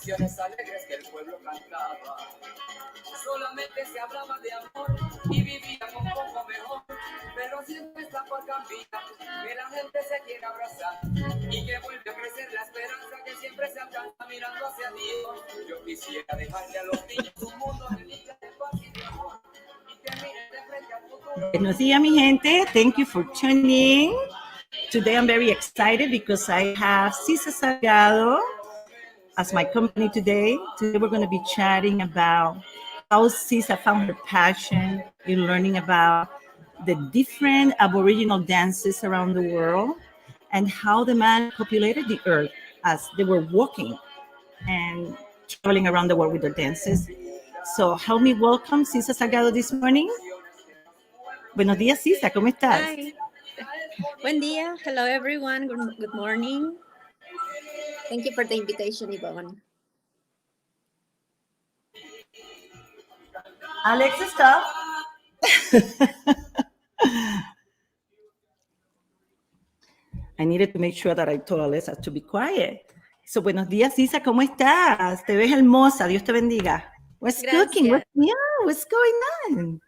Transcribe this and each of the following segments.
canciones alegres que el pueblo cantaba. Solamente se hablaba de amor y vivíamos un poco mejor, pero siempre está por cambiar, que la gente se quiere abrazar y que vuelve a crecer la esperanza que siempre se alcanza mirando hacia Dios. Yo quisiera dejarle a los niños un mundo de vida, de paz y de amor, y que miren de frente al futuro. Buenos días, mi gente. Thank you for tuning in. Today I'm very excited because I have Sisa Salgado as my company today. Today we're going to be chatting about how Sisa found her passion in learning about the different Aboriginal dances around the world and how the man populated the earth as they were walking and traveling around the world with their dances. So help me welcome Sisa Salgado this morning. Buenos días, Sisa, ¿cómo estás? Hi. Buen día. Hello, everyone. Good morning. Thank you for the invitation, Yvonne. Alex, stop. I needed to make sure that I told Alexa to be quiet. So, buenos días, Sisa, ¿cómo estás? Te ves hermosa, Dios te bendiga. What's cooking? What's going on?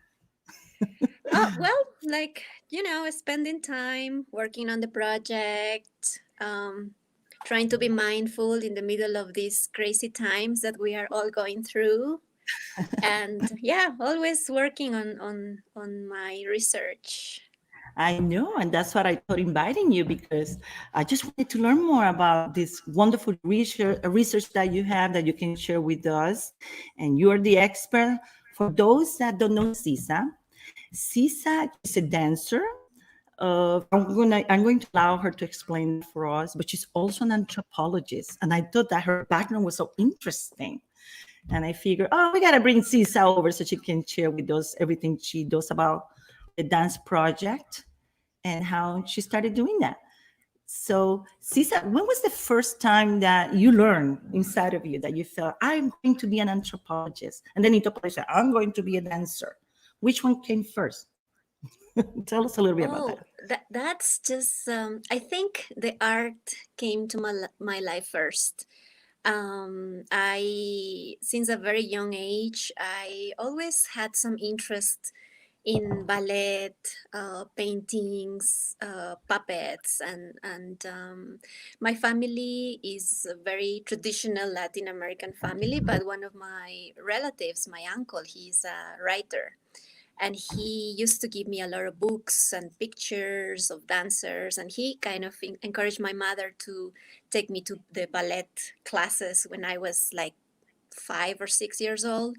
Oh, well, like, spending time working on the project, trying to be mindful in the middle of these crazy times that we are all going through. And yeah, always working on my research. I know, and that's what I thought inviting you, because I just wanted to learn more about this wonderful research that you have that you can share with us. And you're the expert. For those that don't know Sisa is a dancer. I'm going to allow her to explain for us, but she's also an anthropologist. And I thought that her background was so interesting. And I figured, we got to bring Sisa over so she can share with us everything she does about the dance project and how she started doing that. So, Sisa, when was the first time that you learned inside of you that you felt, I'm going to be an anthropologist? And then you said, I'm going to be a dancer. Which one came first? Tell us a little bit about that. That's just, I think the art came to my life first. Since a very young age, I always had some interest in ballet, paintings, puppets, and my family is a very traditional Latin American family, but one of my relatives, my uncle, he's a writer. And he used to give me a lot of books and pictures of dancers. And he kind of encouraged my mother to take me to the ballet classes when I was like 5 or 6 years old.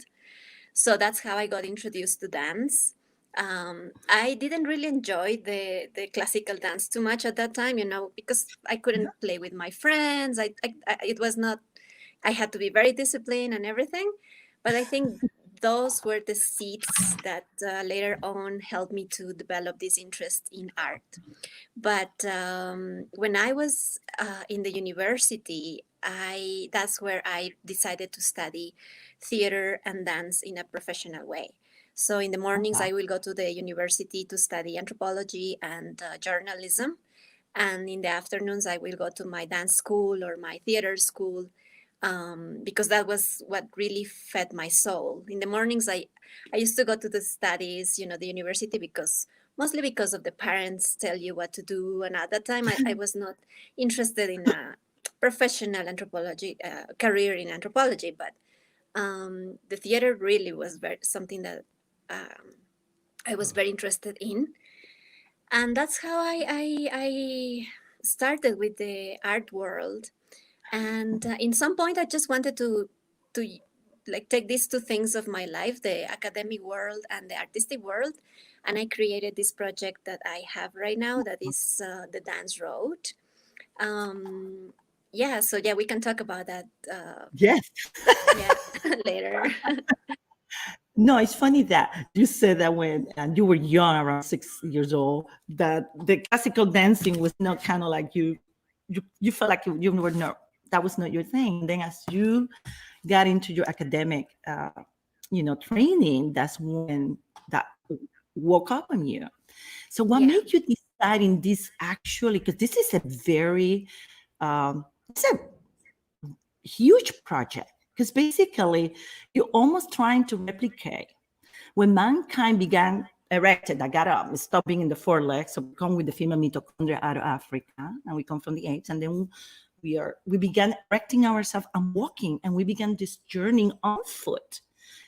So that's how I got introduced to dance. I didn't really enjoy the classical dance too much at that time, because I couldn't play with my friends. It was not, I had to be very disciplined and everything. But I think those were the seeds that later on helped me to develop this interest in art. But when I was in the university, that's where I decided to study theater and dance in a professional way. So in the mornings, I will go to the university to study anthropology and journalism. And in the afternoons, I will go to my dance school or my theater school. Because that was what really fed my soul. In the mornings, I used to go to the studies, the university, mostly because of the parents tell you what to do. And at that time, I was not interested in a professional anthropology career in anthropology, but the theater really was something that I was very interested in. And that's how I started with the art world. And in some point, I just wanted to like take these two things of my life, the academic world and the artistic world. And I created this project that I have right now that is the Dance Road. So we can talk about that. Yes. Later. No, it's funny that you said that when you were young, around 6 years old, that the classical dancing was not kind of like you felt like you were not, that was not your thing. Then as you got into your academic, training, that's when that woke up on you. So what made you decide in this actually, because this is a very, it's a huge project, because basically you're almost trying to replicate when mankind began erected, I got up, stopped being in the four legs, so we come with the female mitochondria out of Africa, and we come from the apes, and then we began erecting ourselves and walking, and we began this journey on foot.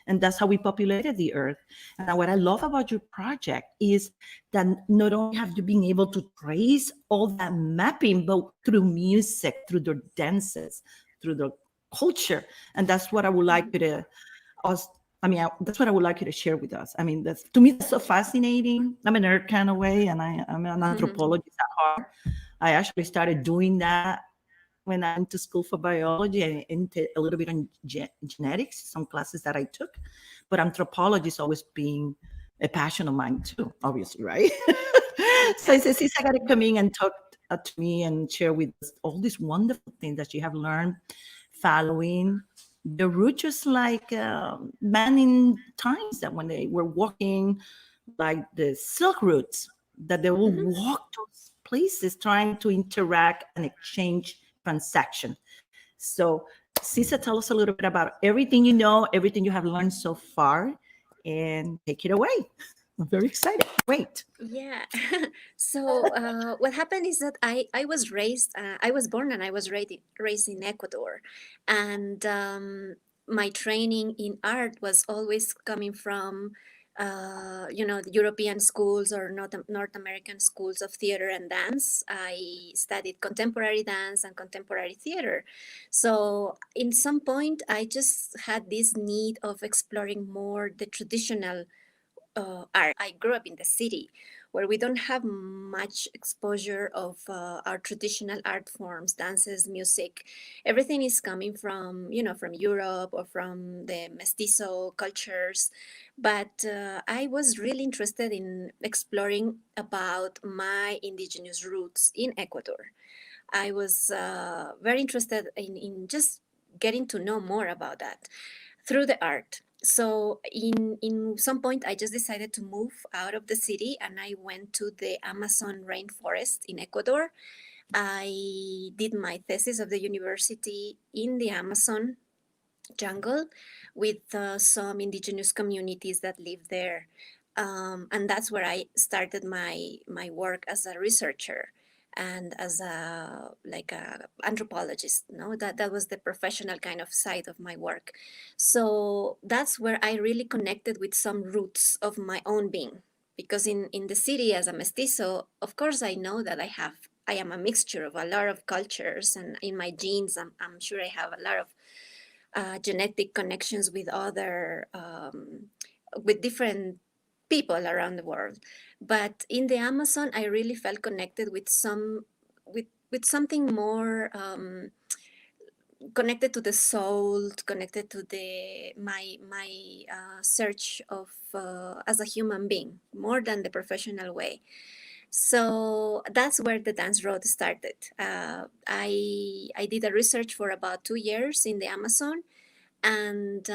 And that's how we populated the earth. And what I love about your project is that not only have you been able to trace all that mapping, but through music, through their dances, through the culture. And that's what I would like you to us. I mean, that's what I would like you to share with us. I mean, that's, to me, that's so fascinating. I'm a nerd kind of way, and I'm an anthropologist at heart. I actually started doing that when I went to school for biology and into a little bit on genetics, some classes that I took. But anthropology has always been a passion of mine too, obviously, right? So I said, Sis, I got to come in and talk to me and share with us all these wonderful things that you have learned following the route, just like man in times that when they were walking like the silk routes, that they will walk those places trying to interact and exchange transaction. So, Sisa, tell us a little bit about everything you know, everything you have learned so far, and take it away. I'm very excited. Wait. Yeah. So what happened is that I was raised, I was born and I was raised in Ecuador. And my training in art was always coming from, the European schools or North American schools of theater and dance. I studied contemporary dance and contemporary theater. So in some point, I just had this need of exploring more the traditional art. I grew up in the city where we don't have much exposure of our traditional art forms, dances, music. Everything is coming from, from Europe or from the mestizo cultures. But I was really interested in exploring about my indigenous roots in Ecuador. I was very interested in just getting to know more about that through the art. So in some point, I just decided to move out of the city and I went to the Amazon rainforest in Ecuador. I did my thesis of the university in the Amazon jungle with some indigenous communities that live there. And that's where I started my work as a researcher and as a anthropologist. No, that was the professional kind of side of my work. So that's where I really connected with some roots of my own being. Because in the city as a mestizo, of course I know that I am a mixture of a lot of cultures, and in my genes I'm sure I have a lot of genetic connections with other with different people around the world. But in the Amazon, I really felt connected with with something more connected to the soul, connected to the my search of as a human being more than the professional way. So that's where the dance road started. I did a research for about 2 years in the Amazon, and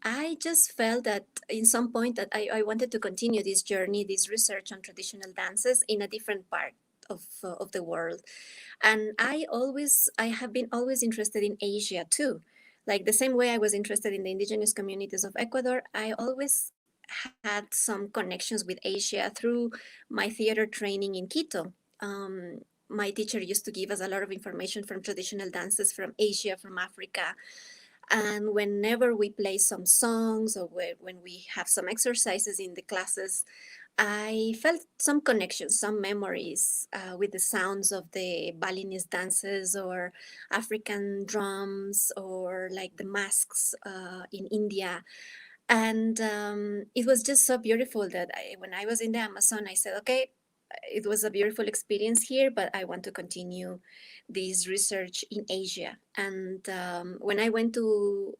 I just felt that in some point that I wanted to continue this journey, this research on traditional dances in a different part of the world. And I have been always interested in Asia too. Like the same way I was interested in the indigenous communities of Ecuador, I always had some connections with Asia through my theater training in Quito. My teacher used to give us a lot of information from traditional dances from Asia, from Africa. And whenever we play some songs or when we have some exercises in the classes, I felt some connections, some memories with the sounds of the Balinese dances or African drums or like the masks in India. And it was just so beautiful that when I was in the Amazon, I said, okay, it was a beautiful experience here, but I want to continue this research in Asia. And when I went to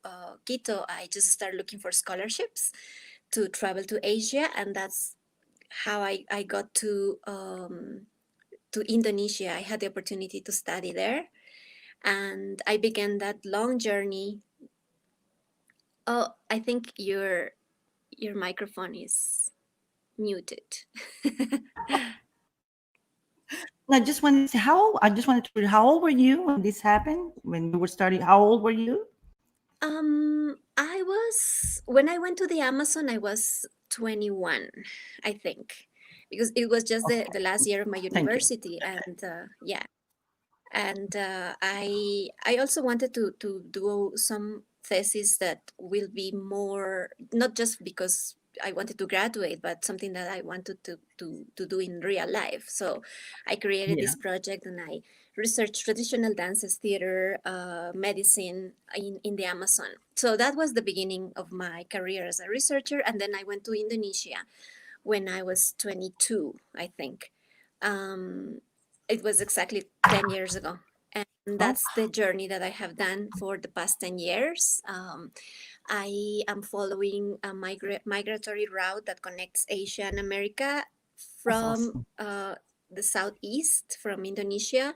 Quito, I just started looking for scholarships to travel to Asia, and that's how I got to Indonesia. I had the opportunity to study there, and I began that long journey. Oh, I think your microphone is muted. I just wanted to say I just wanted to, how old were you when this happened? When you were starting, how old were you? I was when I went to the Amazon, I was 21, I think, because it was just the Okay, last year of my thank you. university, and yeah, and I also wanted to do some thesis that will be more, not just because I wanted to graduate, but something that I wanted to do in real life. So I created Yeah. this project, and I researched traditional dances, theater, medicine in the Amazon. So that was the beginning of my career as a researcher, and then I went to Indonesia when I was 22, I think. Um, it was exactly 10 years ago. And Oh, that's the journey that I have done for the past 10 years. I am following a migratory route that connects Asia and America that's from awesome. the southeast, from Indonesia,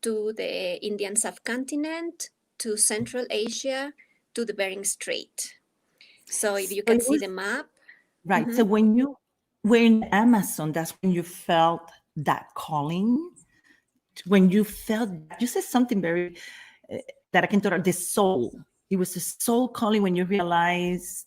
to the Indian subcontinent, to Central Asia, to the Bering Strait. So if you So can it see was the map, right. So mhm, when you were in the Amazon, that's when you felt that calling. When you felt, you said something very uh, that I can talk about the soul. It was a soul calling when you realized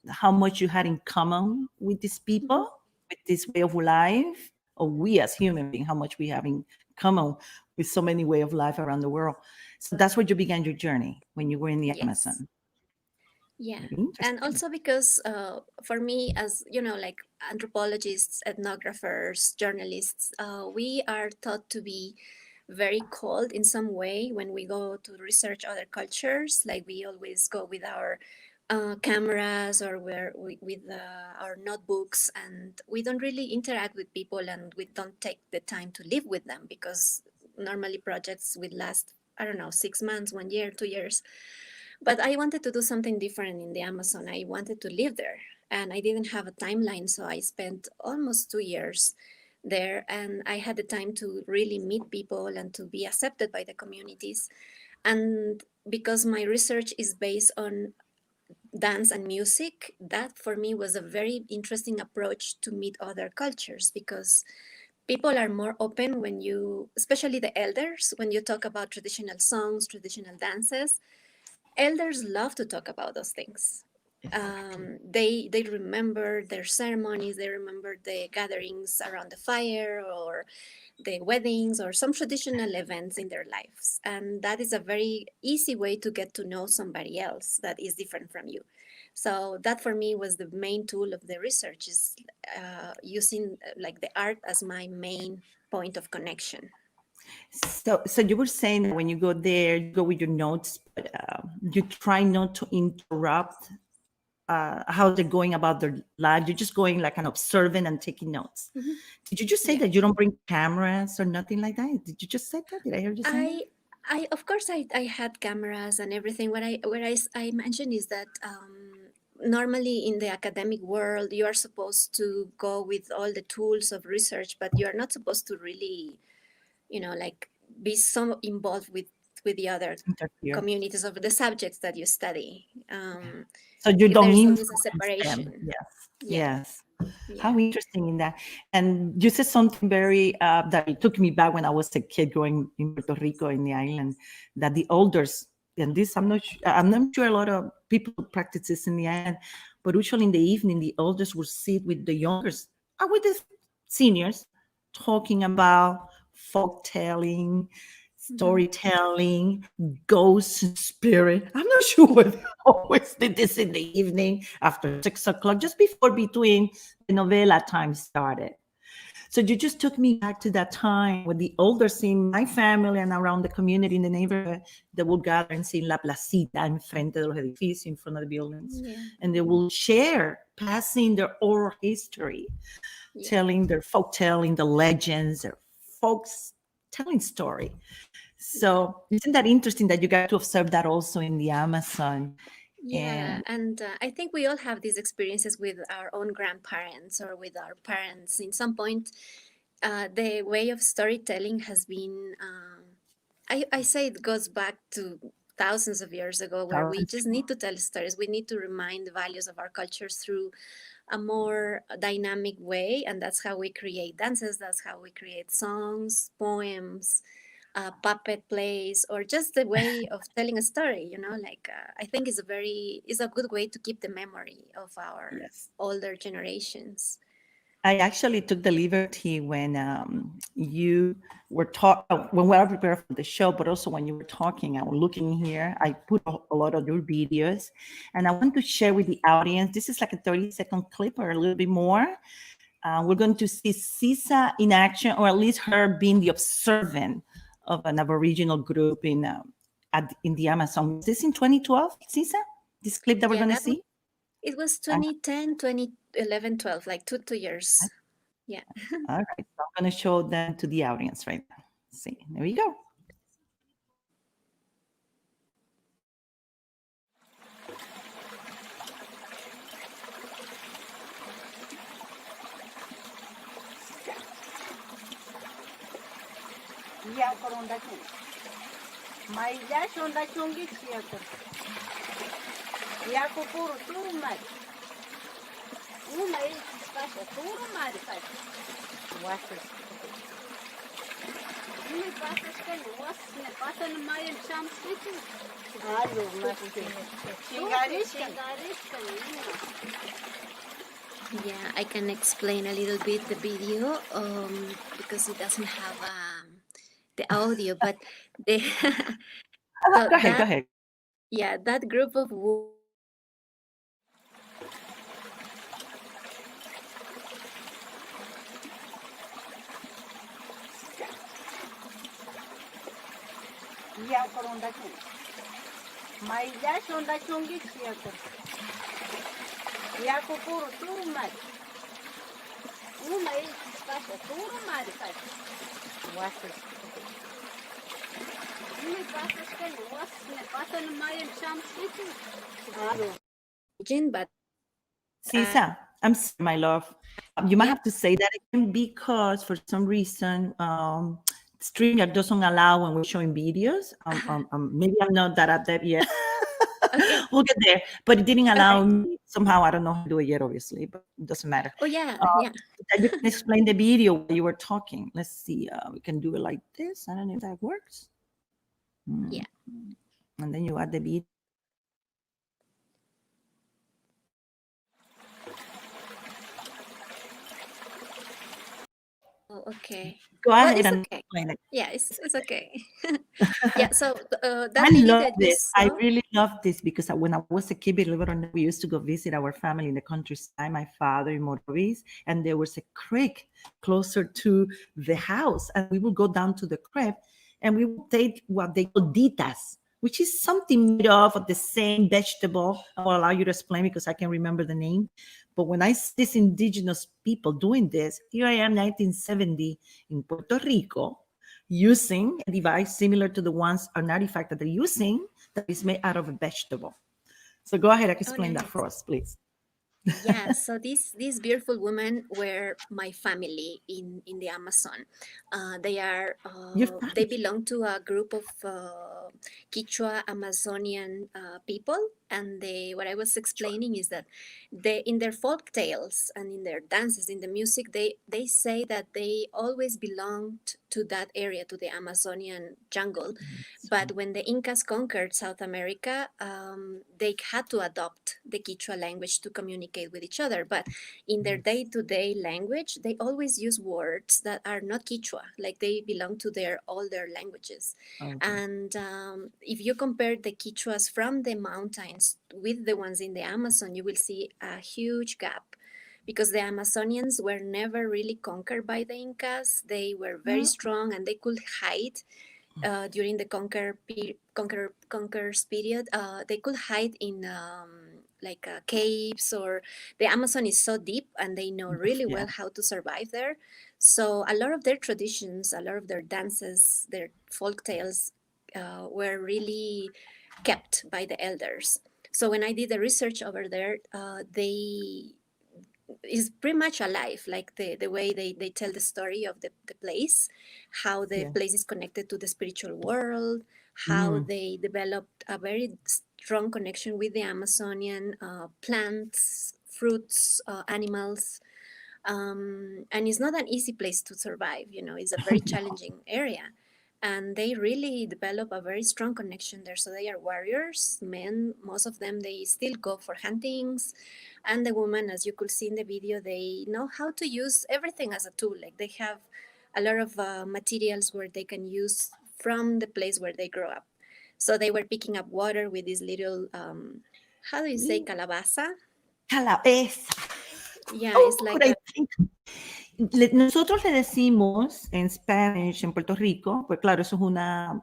how much you had in common with these mhm, people, with this way of life, or we as human beings, how much we have in common with so many way of life around the world. So that's where you began your journey when you were in the yes. Amazon. Yeah. Very And interesting. also because for me, as you know, like anthropologists, ethnographers, journalists, we are taught to be very cold in some way when we go to research other cultures. Like we always go with our cameras or with our notebooks, and we don't really interact with people, and we don't take the time to live with them because normally projects will last, I don't know, 6 months, 1 year, 2 years. But I wanted to do something different in the Amazon. I wanted to live there, and I didn't have a timeline, so I spent almost 2 years there, and I had the time to really meet people and to be accepted by the communities. And because my research is based on dance and music, that for me was a very interesting approach to meet other cultures, because people are more open when you, especially the elders, when you talk about traditional songs, traditional dances. Elders love to talk about those things. Exactly. They remember their ceremonies, they remember the gatherings around the fire, or the weddings, or some traditional events in their lives, and that is a very easy way to get to know somebody else that is different from you. So that for me was the main tool of the research, is using like the art as my main point of connection. So you were saying that when you go there, you go with your notes, but you try not to interrupt how they're going about their life. You're just going like an observant and taking notes. Mhm. Did you just say Yeah. that you don't bring cameras or nothing like that? Did you just say that? Did I hear you saying that? I I of course I had cameras and everything. What I mentioned is that normally in the academic world you are supposed to go with all the tools of research, but you are not supposed to really, like, be so involved with the other Interfere. communities of the subjects that you study. So you don't There's always a influence them. separation. Yes. Yeah, Yes. How yeah. interesting in that. And you said something very that it took me back when I was a kid growing in Puerto Rico in the island, that the elders, and this I'm not sure a lot of people practice this in the island, but usually in the evening the elders would sit with the youngers, with the seniors, talking about folk telling, Hmm. storytelling, ghosts and spirit. I'm not sure why they always did this in the evening after 6 o'clock, just before between the novela time started. So you just took me back to that time when the elders in my family and around the community in the neighborhood, they would gather and sing La Placita en frente de los edificios, in front of the buildings. Yeah, And they will share, passing their oral history, yeah. telling their folk telling, the legends, their folks telling story. Yeah. So isn't that interesting that you got to observe that also in the Amazon? Yeah, And and I think we all have these experiences with our own grandparents or with our parents. In some point, the way of storytelling has been, I say it goes back to thousands of years ago, where we just need to tell stories. We need to remind the values of our cultures through a more dynamic way, and that's how we create dances, that's how we create songs, poems, puppet plays, or just the way of telling a story, like I think is a good way to keep the memory of our Yes. older generations. I actually took the liberty when you were talking, when we were prepared for the show, but also when you were talking, I was looking here, I put a lot of your videos, and I want to share with the audience. This is like a 30-second clip or a little bit more. We're going to see Sisa in action, or at least her being the observant of an Aboriginal group in the Amazon. Was this in 2012, Sisa? This clip that we're going to see? It was 2010, 2011, 12, like two years. Yeah. All right. So I'm going to show them to the audience right now. Let's see, there we go. Ya koronda ku. Mai ya shonda chongi chia ko. Ya ko puro turu mai. Uma e passa turu mai faz. Wasa. Ni passa skani wasa ne passa no mai en cham situ. Alo mas que. Chingarisca. Yeah, I can explain a little bit the video because it doesn't have the audio, but the Go ahead. Yeah, that group of Ya koronda ku. Mai ya shonda chongi chia ko. Ya ko puro turu mai. Uma e passa turu mai faz. Wasa. Ni passa skani wasa ne passa no mai en cham situ. Alo. but Sisa, I'm sorry, my love. You might have to say that again because for some reason, StreamYard doesn't allow when we're showing videos. Maybe I'm not that adept yet. Okay. We'll get there. But it didn't allow me somehow. I don't know how to do it yet, obviously, but it doesn't matter. Oh, yeah. You can explain the video while you were talking. Let's see. We can do it like this. I don't know if that works. Yeah. And then you add the video. Oh, okay. Go ahead It's and okay. explain it. Yeah, it's okay. Yeah, so that I video love that you this. saw, I really love this because when I was a kid, believe it or not, we used to go visit our family in the countryside, my father in Morovis, and there was a creek closer to the house. And we would go down to the creek and we would take what they call ditas, which is something made of the same vegetable. I will allow you to explain because I can remember the name. But when I see these indigenous people doing this, here I am, 1970 in Puerto Rico, using a device similar to the ones, an artifact that they're using that is made out of a vegetable. So go ahead and explain that for us, please. Yeah, so these beautiful women were my family in the Amazon. They belong to a group of Quechua Amazonian people, and what I was explaining is that in their folk tales and in their dances, in the music, they say that they always belonged to that area, to the Amazonian jungle. But when the Incas conquered South America, they had to adopt the Quechua language to communicate with each other. But in their day-to-day language, they always use words that are not Quechua, like they belong to their older languages. Okay. And if you compare the Quechuas from the mountains with the ones in the Amazon, you will see a huge gap, because the Amazonians were never really conquered by the Incas. They were very strong and they could hide. During the conquerors period, they could hide in caves, or the Amazon is so deep and they know really well how to survive there. So a lot of their traditions, a lot of their dances, their folk tales were really kept by the elders. So when I did the research over there, they is pretty much alive, like the way they tell the story of the place, how the place is connected to the spiritual world, how they developed a very strong connection with the Amazonian plants, fruits, animals. And it's not an easy place to survive, it's a very challenging area. And they really develop a very strong connection there. So they are warriors, men, most of them, they still go for huntings. And the women, as you could see in the video, they know how to use everything as a tool. Like they have a lot of materials where they can use from the place where they grow up. So they were picking up water with this little, how do you say, calabaza? Calabaza. Yeah, Oh, it's like could I think? Nosotros le decimos en Spanish, en Puerto Rico, pues claro, eso es una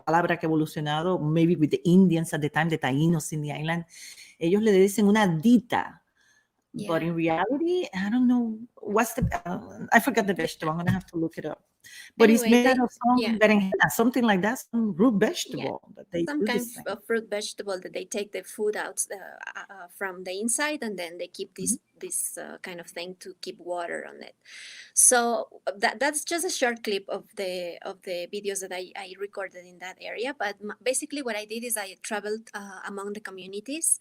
palabra que ha evolucionado, maybe with the Indians at the time, the Taínos in the island. Ellos le dicen una dita. But in reality, I don't know what's I forgot the vegetable. I'm going to have to look it up. But it's Anyway, made out of some berenjena, something like that, some root vegetable that they some do kind this thing. of fruit vegetable that they take the food out from the inside, and then they keep this kind of thing to keep water on it. So that's just a short clip of the videos that I recorded in that area. But basically, what I did is I traveled among the communities,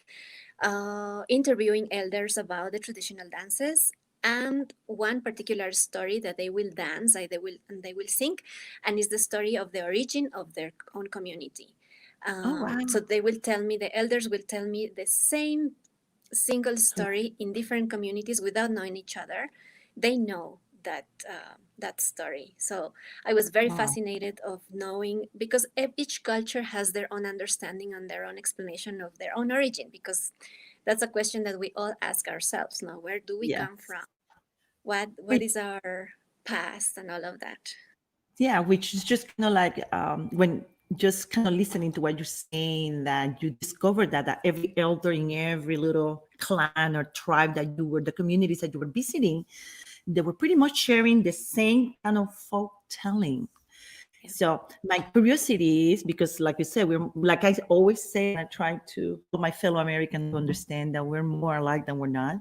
interviewing elders about the traditional dances. And one particular story that they will dance, they will sing, and is the story of the origin of their own community. Wow. So they will tell me, the elders will tell me the same single story in different communities without knowing each other. They know that story. So I was very fascinated of knowing, because each culture has their own understanding and their own explanation of their own origin, because that's a question that we all ask ourselves now. Where do we come from? What is our past and all of that? Yeah, which is just kind of like when just kind of listening to what you're saying, that you discovered that every elder in every little clan or tribe that you were, the communities that you were visiting, they were pretty much sharing the same kind of folk telling. Yeah. So my curiosity is, because like you said, we're, like I always say, I try to for my fellow Americans to understand that we're more alike than we're not.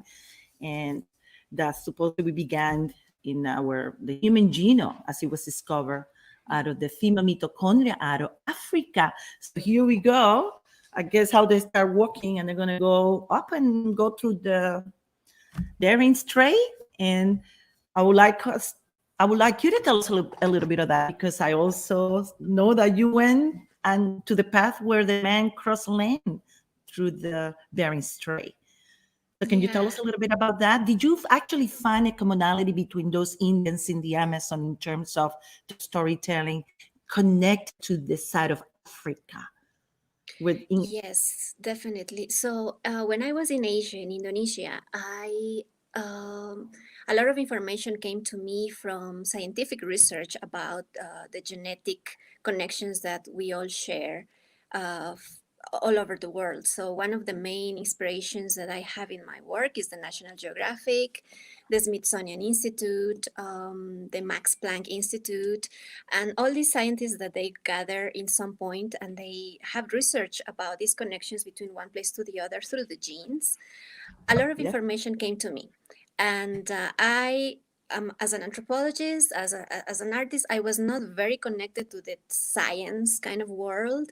And that supposedly began in the human genome as it was discovered out of the female mitochondria out of Africa. So here we go. I guess how they start working, and they're going to go up and go through the Bering Strait. And I would like you to tell us a little bit of that, because I also know that you went and to the path where the man crossed land through the Bering Strait. So can you tell us a little bit about that? Did you actually find a commonality between those Indians in the Amazon in terms of the storytelling connect to the side of Africa? Yes, definitely. So when I was in Asia, in Indonesia, a lot of information came to me from scientific research about the genetic connections that we all share all over the world. So one of the main inspirations that I have in my work is the National Geographic, the Smithsonian Institute, the Max Planck Institute, and all these scientists that they gather in some point, and they have research about these connections between one place to the other through the genes. A lot of information came to me. And I, as an anthropologist, as an artist, I was not very connected to the science kind of world.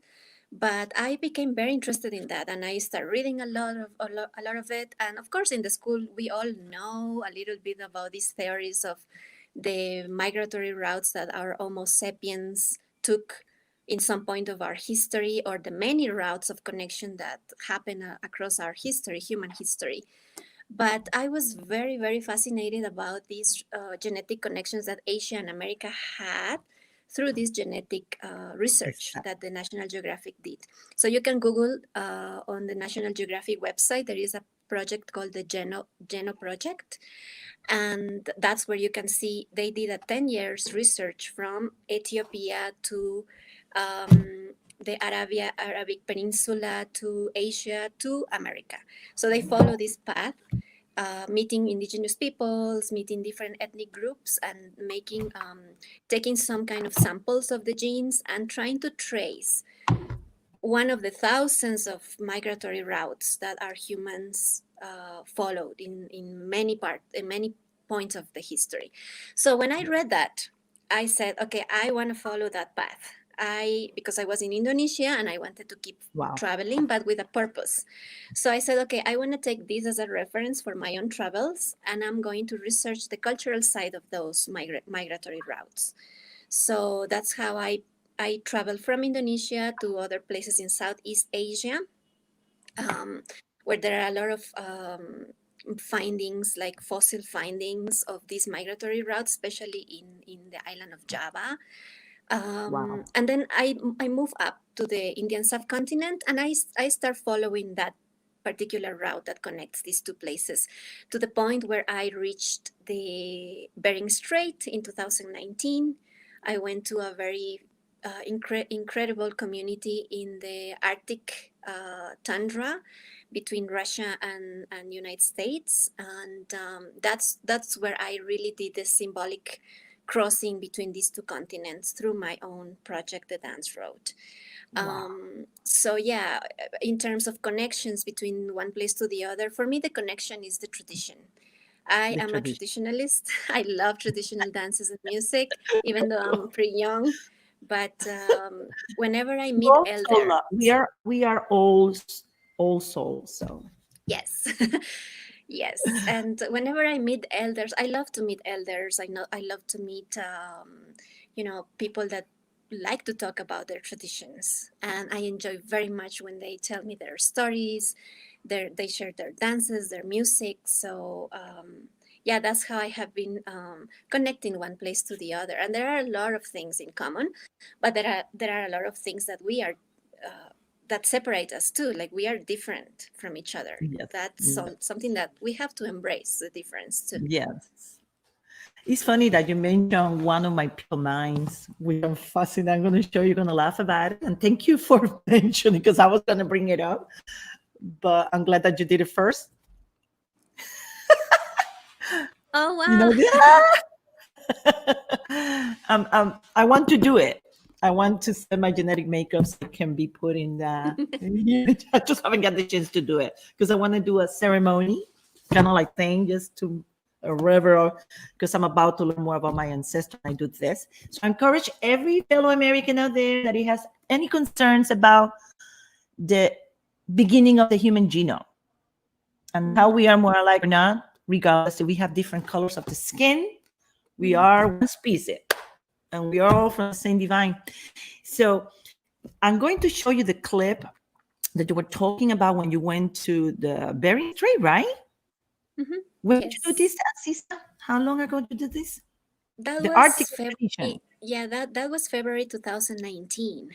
But I became very interested in that, and I started reading a lot of it. And of course, in the school, we all know a little bit about these theories of the migratory routes that our Homo sapiens took in some point of our history, or the many routes of connection that happen across our history, human history. But I was very, very fascinated about these genetic connections that Asia and America had through this genetic research that the National Geographic did. So you can Google on the National Geographic website, there is a project called the Geno Project. And that's where you can see they did a 10 years research from Ethiopia to the Arabic Peninsula to Asia to America. So they follow this path. Meeting indigenous peoples, meeting different ethnic groups, and taking some kind of samples of the genes and trying to trace one of the thousands of migratory routes that our humans followed in many points of the history. So when I read that, I said, okay, I want to follow that path. because I was in Indonesia and I wanted to keep Wow. traveling, but with a purpose. So I said, okay, I want to take this as a reference for my own travels, and I'm going to research the cultural side of those migratory routes. So that's how I traveled from Indonesia to other places in Southeast Asia, where there are a lot of findings, like fossil findings of these migratory routes, especially in the island of Java. Wow. And then I move up to the Indian subcontinent, and I start following that particular route that connects these two places, to the point where I reached the Bering Strait in 2019. I went to a very incredible community in the Arctic tundra between Russia and United States, and that's where I really did the symbolic crossing between these two continents through my own project, The Dance Road. Wow. So yeah, in terms of connections between one place to the other, for me the connection is the tradition. I The am a tradition. traditionalist. I love traditional dances and music, even though I'm pretty young. But whenever I meet Also, elders, we are all souls. So yes, yes. And whenever I meet elders, I love to meet elders. I love to meet, people that like to talk about their traditions, and I enjoy very much when they tell me their stories. They share their dances, their music. So yeah, that's how I have been connecting one place to the other. And there are a lot of things in common, but there are a lot of things that we are. That separate us too, like we are different from each other. yes, That's something that we have to embrace, the difference too. yes. It's funny that you mentioned one of my people minds, which I'm fascinated. I'm going to show you. You're going to laugh about it, and thank you for mentioning, because I was going to bring it up, but I'm glad that you did it first. Oh You know, I want to do it. I want to set my genetic makeup so it can be put in the. I just haven't got the chance to do it because I want to do a ceremony, kind of like thing, just to rever, because I'm about to learn more about my ancestors. I do this, so I encourage every fellow American out there that he has any concerns about the beginning of the human genome and how we are more alike or not, regardless if we have different colors of the skin. We are one species, and we are all from the same divine. So I'm going to show you the clip that you were talking about when you went to the Bering Strait, right? Mm-hmm. When Yes. did you do this, Sisa? How long ago did you do this? That The was Arctic February. expedition. Yeah, that was February 2019.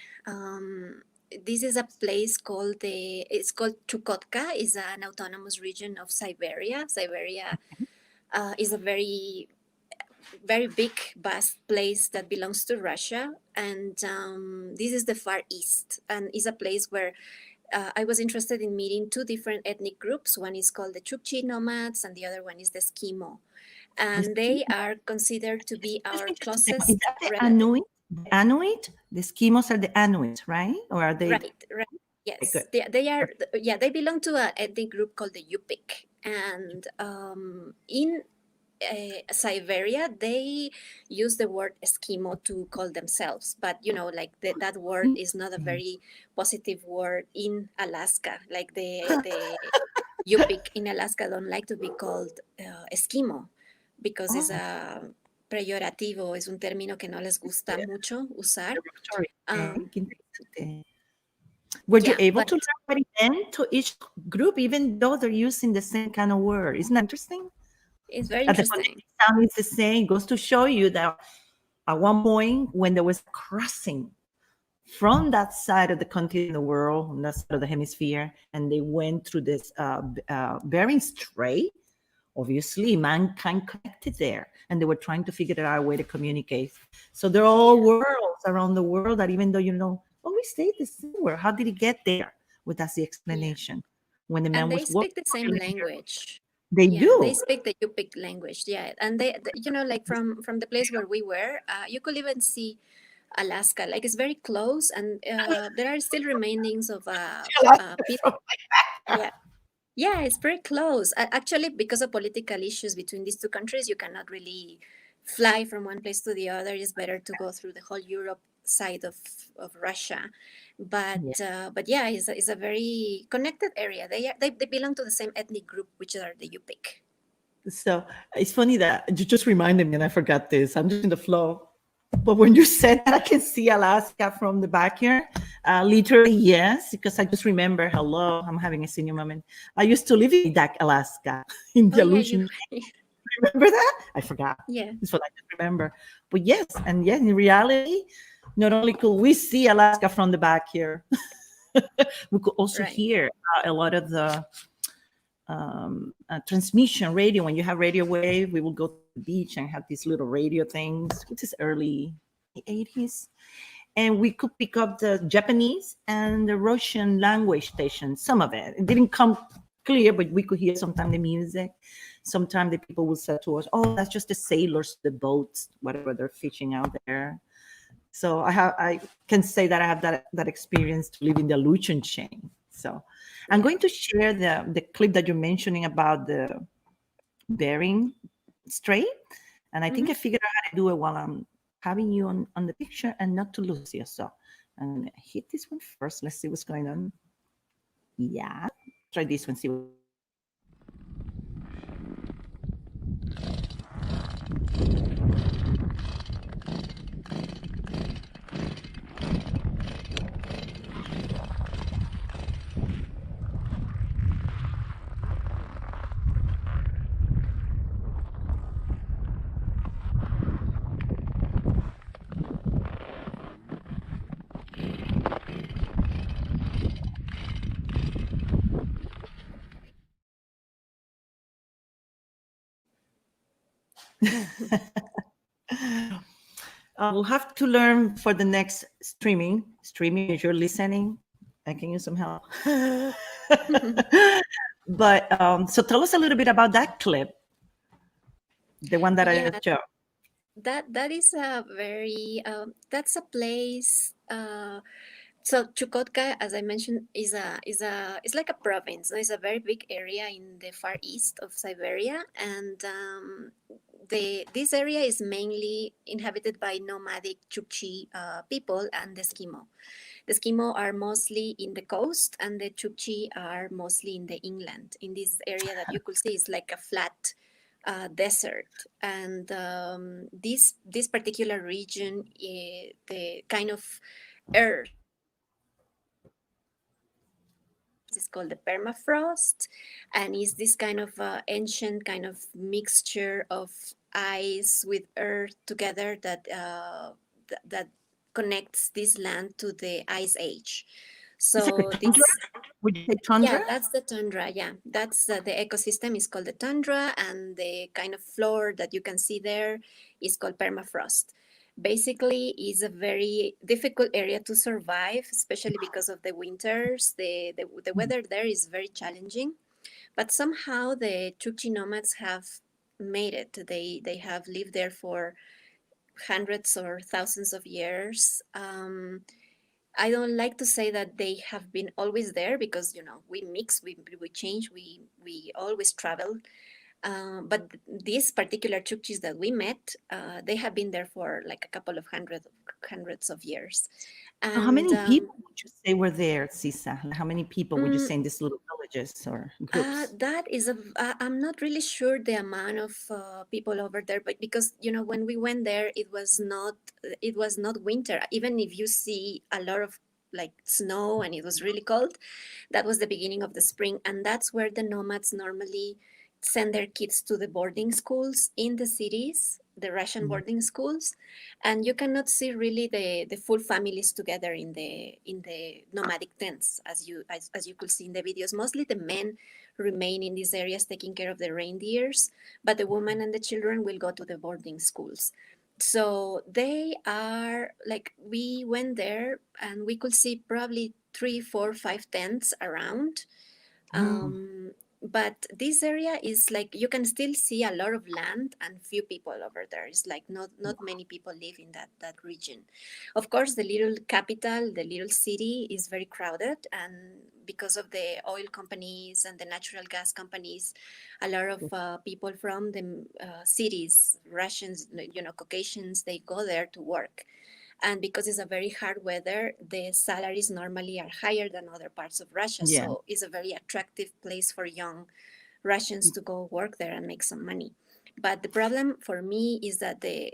This is a place it's called Chukotka. Is an autonomous region of Siberia. Siberia is a very very big, vast place that belongs to Russia, and this is the Far East, and is a place where I was interested in meeting two different ethnic groups. One is called the Chukchi nomads, and the other one is the Eskimo, and they are considered to be our Is closest that the relatives. Inuit? The Inuit? The Eskimos are the Inuit, right? Or are they? Right. Yes, Good. they are. Yeah, they belong to an ethnic group called the Yupik, and in Siberia, they use the word Eskimo to call themselves, but like that word is not a very positive word in Alaska. Like the Yupik in Alaska don't like to be called Eskimo because it's a peyorativo, es un término que no les gusta mucho usar. Were you Yeah, able but to learn what it meant to each group, even though they're using the same kind of word? Isn't that interesting? it's very That the interesting. phonetic sound is the same. Goes to show you that at one point, when there was crossing from that side of the continent in the world, on that side of the hemisphere, and they went through this Bering Strait, obviously mankind connected there, and they were trying to figure out a way to communicate. So they're all worlds around the world that, even though we stayed the same world, how did it get there? Well, that's the explanation. When the man And they was speak the same language. they Yeah, do. they speak the Yupik language. Yeah, and they like from the place where we were, you could even see Alaska. Like it's very close, and there are still remainings of yeah, it's very close. Actually, because of political issues between these two countries, you cannot really fly from one place to the other. It's better to go through the whole Europe side of Russia. Yeah. But yeah, it's a very connected area. They belong to the same ethnic group, which are the Yupik. So it's funny that you just reminded me, and I forgot this. I'm just in the flow. But when you said that, I can see Alaska from the back here. Literally, yes, because I just remember. Hello, I'm having a senior moment. I used to live in Dak, Alaska, in Oh the yeah, you Aleutian. Remember that? I forgot. yeah, That's what I just remember. But yes, and yes, in reality, not only could we see Alaska from the back here, we could also right. hear a lot of the transmission radio. When you have radio wave, we will go to the beach and have these little radio things, which is early 80s. And we could pick up the Japanese and the Russian language station, some of it. It didn't come clear, but we could hear sometimes the music. Sometimes the people would say to us, oh, that's just the sailors, the boats, whatever they're fishing out there. So I can say that I have that experience to live in the Aleutian chain. So I'm Yeah. going to share the clip that you're mentioning about the Bering Strait. And I think I Hmm. figured out how to do it while I'm having you on the picture and not to lose you. So I'm gonna hit this one first. Let's see what's going on. Yeah. Try this one, see what we'll have to learn for the next streaming. Streaming, if you're listening, I can use some help. But so tell us a little bit about that clip, the one that I Yeah, just showed. that is a very that's a place. So Chukotka, as I mentioned, is it's like a province. No? It's a very big area in the far east of Siberia, and the this area is mainly inhabited by nomadic Chukchi people and the Eskimo. The Eskimo are mostly in the coast, and the Chukchi are mostly in the inland. In this area that you could see is like a flat desert, and this particular region, the kind of earth is called the permafrost, and is this kind of ancient kind of mixture of ice with earth together that connects this land to the ice age. It's like a So tundra. this, Would you say yeah, tundra? that's the tundra. Yeah, that's the ecosystem is called the tundra, and the kind of floor that you can see there is called permafrost. Basically, is a very difficult area to survive, especially because of the winters. The weather there is very challenging, but somehow the Chukchi nomads have made it. They have lived there for hundreds or thousands of years. I don't like to say that they have been always there because we mix, we change, we always travel. But these particular Chukchis that we met, they have been there for like a couple of hundreds of years, So how and many people would you say were there, Sisa? Like, how many people would you mm, say in these little villages or groups? that is I'm not really sure the amount of people over there, but because when we went there, it was not winter. Even if you see a lot of like snow and it was really cold, that was the beginning of the spring, and that's where the nomads normally send their kids to the boarding schools in the cities, the Russian Mm. boarding schools, and you cannot see really the full families together in the nomadic tents as you could see in the videos. Mostly the men remain in these areas taking care of the reindeers, but the women and the children will go to the boarding schools. So they are like, we went there and we could see probably three, four, five tents around. Mm. But this area is like you can still see a lot of land and few people over there. It's like not many people live in that region. Of course, the little capital, the little city is very crowded, and because of the oil companies and the natural gas companies, a lot of people from the cities, Russians, Caucasians, they go there to work. And because it's a very hard weather, the salaries normally are higher than other parts of Russia. Yeah. So it's a very attractive place for young Russians to go work there and make some money. But the problem for me is that the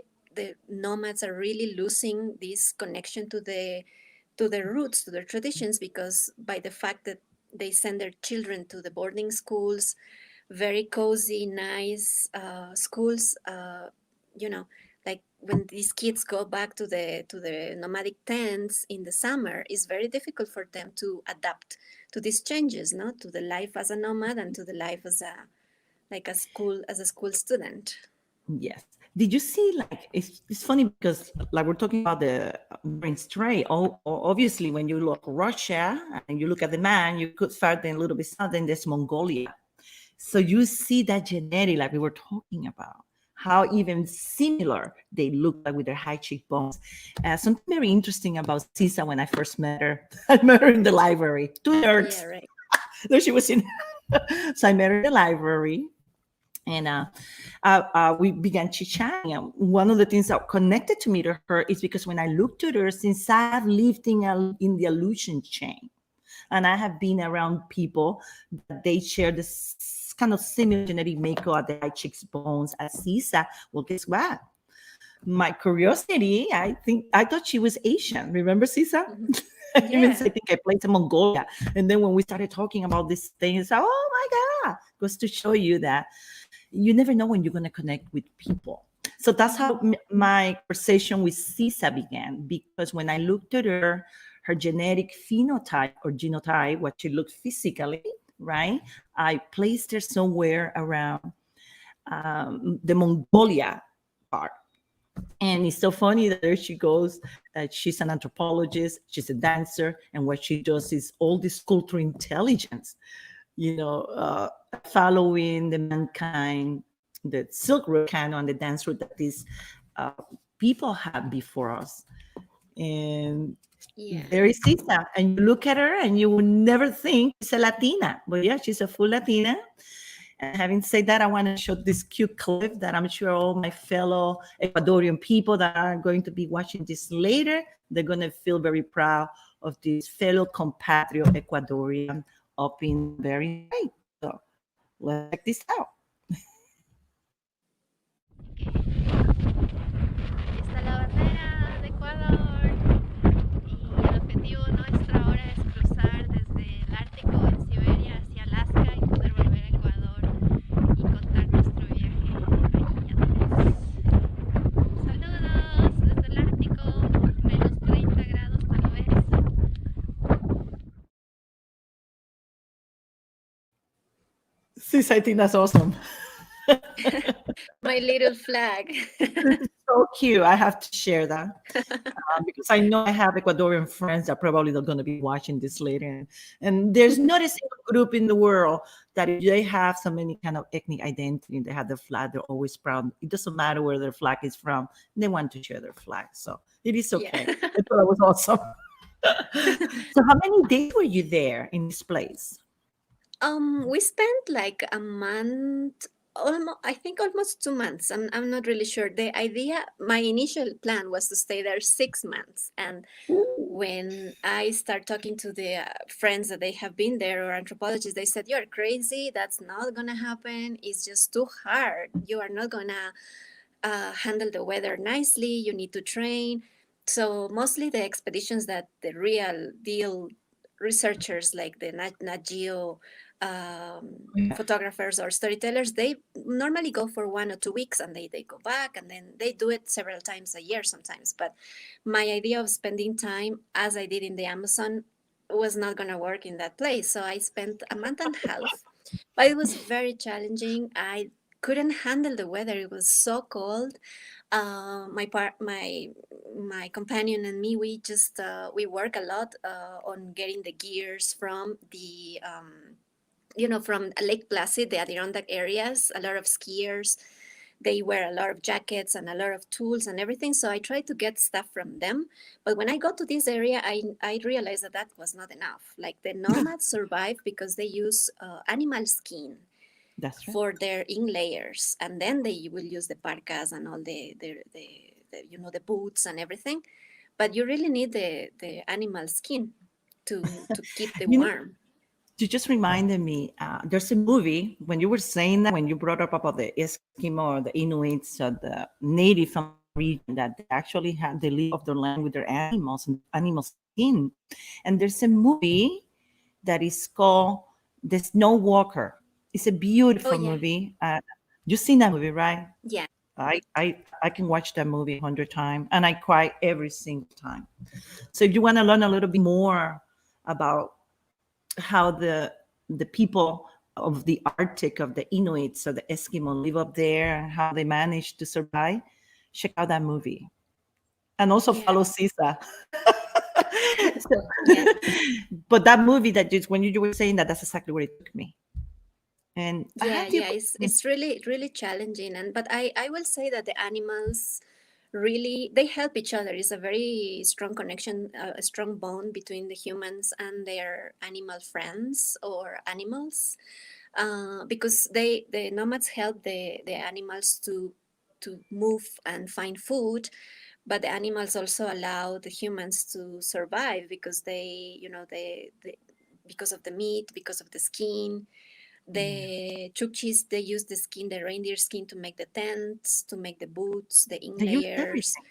nomads are really losing this connection to their roots, to their traditions, because by the fact that they send their children to the boarding schools, very cozy, nice schools, you know, like when these kids go back to the nomadic tents in the summer, it's very difficult for them to adapt to these changes, no, to the life as a nomad and to the life as a school student. Yes. Did you see, like, it's funny because, like, we're talking about the brain stray. Obviously, when you look Russia and you look at the man, you could further a little bit southern, there's Mongolia. So you see that genetic, like we were talking about, how even similar they look like with their high cheekbones. Something very interesting about Sisa when I first met her. I met her in the library. Two nerds. Yeah, right. There she was in. So I met her in the library. And we began chit-chatting. And one of the things that connected to me to her is because when I looked at her, since I have lived in the illusion chain, and I have been around people that they share this kind of similar genetic makeup at the high cheekbones as Sisa. Well, guess what? My curiosity, I thought she was Asian. Remember Sisa? Mm-hmm. Even Yeah. I think I played in Mongolia. And then when we started talking about this thing, it's like, oh my God, goes to show you that you never know when you're going to connect with people. So that's how my conversation with Sisa began, because when I looked at her genetic phenotype or genotype, what she looked physically, right? I placed her somewhere around the Mongolia part. And it's so funny that there she goes. She's an anthropologist, she's a dancer, and what she does is all this cultural intelligence, following the mankind, the Silk Road canon, the dance route that these uh, people have before us. And Yeah. there is Sisa, and you look at her and you will never think she's a Latina, but yeah, she's a full Latina. And having said that, I want to show this cute clip that I'm sure all my fellow Ecuadorian people that are going to be watching this later, they're going to feel very proud of this fellow compatriot Ecuadorian up in very right. So let's check this out. Aquí está la bandera de Ecuador y el objetivo nuestro ahora es cruzar desde el Ártico en Siberia hacia Alaska y poder volver a Ecuador y contar nuestro viaje allí a todos. Saludos desde el Ártico, menos 30 grados tal vez. Sis, I think that's awesome. My little flag. So cute. I have to share that because I know I have Ecuadorian friends that probably are going to be watching this later. And there's not a single group in the world that if they have some any kind of ethnic identity, they have their flag, they're always proud. It doesn't matter where their flag is from. They want to share their flag. So it is okay. Yeah. I thought it was awesome. So how many days were you there in this place? We spent like a month, I think almost 2 months. I'm not really sure. My initial plan was to stay there 6 months. And when I start talking to the friends that they have been there or anthropologists, they said, "You're crazy. That's not going to happen. It's just too hard. You are not going to handle the weather nicely. You need to train." So mostly the expeditions that the real deal researchers like the Nat Geo photographers or storytellers, they normally go for 1 or 2 weeks and they go back, and then they do it several times a year sometimes. But my idea of spending time as I did in the Amazon was not going to work in that place. So I spent a month and a half, but it was very challenging. I couldn't handle the weather. It was so cold. My companion and me, we work a lot on getting the gears from the from Lake Placid, the Adirondack areas. A lot of skiers, they wear a lot of jackets and a lot of tools and everything. So I tried to get stuff from them. But when I got to this area, I realized that was not enough. Like the nomads survive because they use animal skin. That's right. For their in layers, and then they will use the parkas and all the boots and everything. but you really need the animal skin to keep the You know, warm. you just reminded me. There's a movie when you were saying that, when you brought up about the Eskimo or the Inuits or the native from the region, that they actually have they live off their land with their animals and animal skin. And there's a movie that is called The Snow Walker. It's a Oh beautiful yeah, movie. You've seen that movie, right? yeah, I can watch that movie 100 times and I cry every single time. So if you want to learn a little bit more about how the people of the Arctic, of the Inuits or the Eskimo live up there and how they manage to survive, check out that movie. And also yeah, follow Sisa. So, yeah. but that movie that just when you were saying that, that's exactly where it took me. And I Yeah, had the yeah, opportunity. it's really challenging, and but I will say that the animals really they help each other. It's a very strong connection, a strong bond between the humans and their animal friends or animals, because the nomads help the animals to move and find food, but the animals also allow the humans to survive because they because of the meat, because of the skin. The Chukchis, they use the skin, the reindeer skin, to make the tents, to make the boots, the They use inlayers. everything.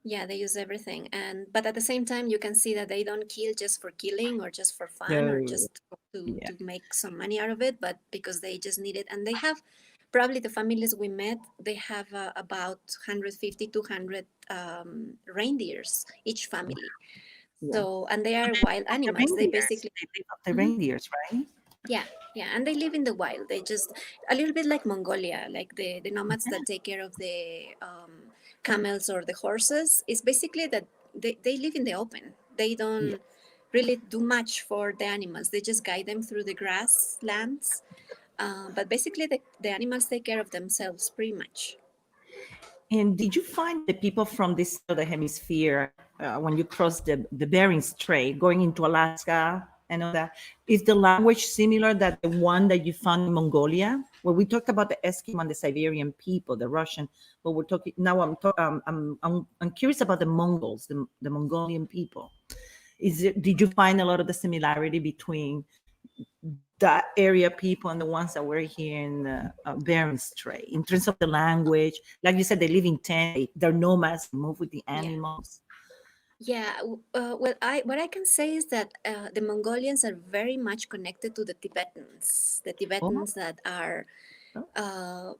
Yeah, they use everything. And but at the same time, you can see that they don't kill just for killing or just for fun or No. just Yeah. to make some money out of it, but because they just need it. And they have probably the families we met, they have about 150, 200 reindeers each family. Yeah. So, and they So are they wild live off the animals. They reindeers. basically. They live off the Mhm. reindeers, right? Yeah, yeah, and they live in the wild. They just a little bit like Mongolia, like the nomads that take care of the camels or the horses. It's basically that they live in the open. They Yeah. don't really do much for the animals. They just guide them through the grasslands. But basically, the animals take care of themselves pretty much. And did you find the people from this side of the hemisphere, when you cross the Bering Strait, going into Alaska and all that, is the language similar that the one that you found in Mongolia? Well, we talked about the Eskimo and the Siberian people, the Russian, but we're talking now. I'm curious about the Mongols, the Mongolian people. Did you find a lot of the similarity between that area people and the ones that were here in Bering Strait in terms of the language? Like you said, they live in tents, they're nomads, they move with the Yeah. animals. Yeah, well, I what I can say is that the Mongolians are very much connected to the Oh, Tibetans that are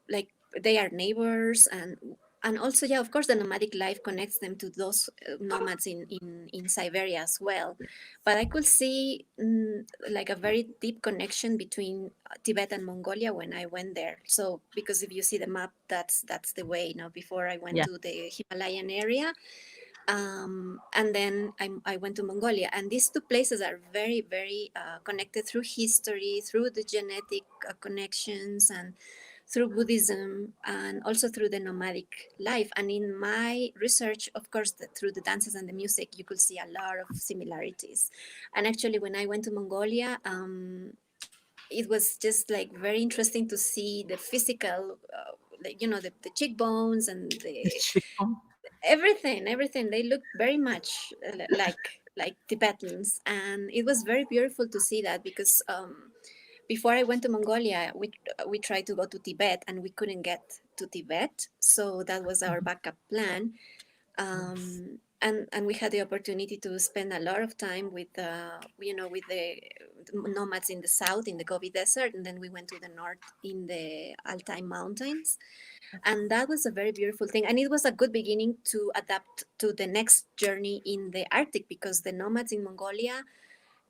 like they are neighbors, and also, yeah, of course, the nomadic life connects them to those nomads in Siberia as well. But I could see like a very deep connection between Tibet and Mongolia when I went there. So because if you see the map, that's the way. Before I went yeah. to the Himalayan area, and then I went to Mongolia, and these two places are very, very connected through history, through the genetic connections, and through Buddhism, and also through the nomadic life. And in my research, of course, through the dances and the music, you could see a lot of similarities. And actually, when I went to Mongolia, it was just like very interesting to see the physical, like, the cheekbones and The the chiffon. everything they look very much like Tibetans, and it was very beautiful to see that because before I went to Mongolia, we tried to go to Tibet and we couldn't get to Tibet, so that was our backup plan. And we had the opportunity to spend a lot of time with the nomads in the south in the Gobi Desert, and then we went to the north in the Altai Mountains, and that was a very beautiful thing, and it was a good beginning to adapt to the next journey in the Arctic, because the nomads in Mongolia,